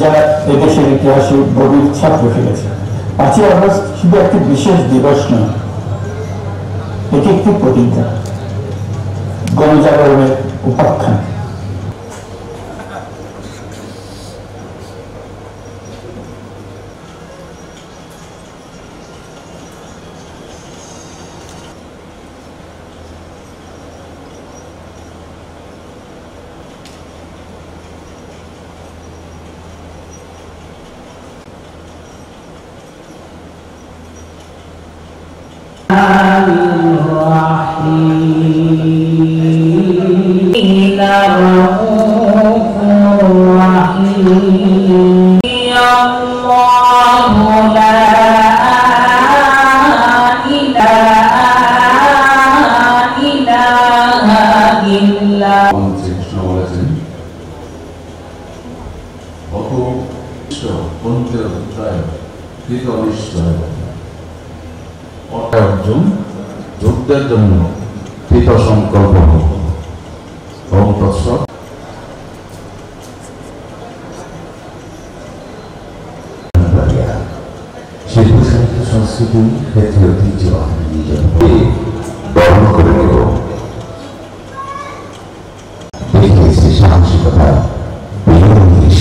যা এদেশের ইতিহাসে গভীর ছাপ রেখে গেছে। 5ই আগস্ট শুধু একটি বিশেষ দিবস নয়, এটি একটি প্রতিজ্ঞা, গণজাগরণের উপাখ্যান। অর্জন যুদ্ধের জন্য কৃত সংকল্প শিল্প সাহিত্য সংস্কৃতি ক্ষেত্রে ঐতিহ্য বহন করে নেব দেখিয়েছে সাহসিকতা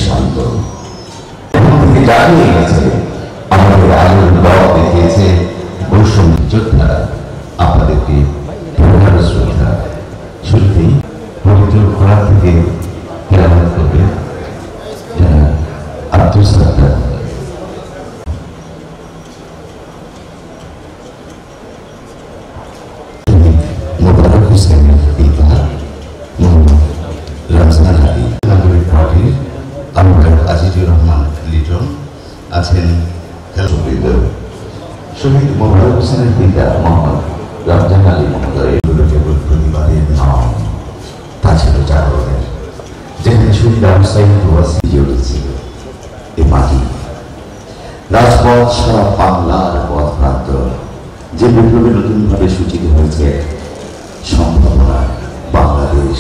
শান্ত জানিয়ে গেছে আমাদের আলোর দল দেখিয়েছে বৈষম্য যোদ্ধারা আপনাদেরকে শ্রদ্ধা শুরুতেই পবিত্র খোলা থেকে তেলাওয়াত করবে যারা আব্দুল সাত্তার। মোবারক হোসেনের পিতা মোহাম্মদ রমজান আলী নাগরিক পার্টির আমির আজিজুর রহমান লিটন আছেন। শহীদ মোবারক হোসেনের পিতা মোহাম্মদ রমজান আলী মহোদয় কেবল পরিবারের নাম, তা ছিল জাগরণের, যেখানে শহীদ আহসাইন জড়িয়েছিল এ মাটি। রাজপথ সারা বাংলার পথ প্রান্ত, যে বিপ্লবে নতুনভাবে সূচিত হয়েছে সম্ভাবনা বাংলাদেশ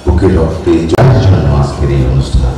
বুকে রক্তে জয়ের জন্য আজকের এই অনুষ্ঠান।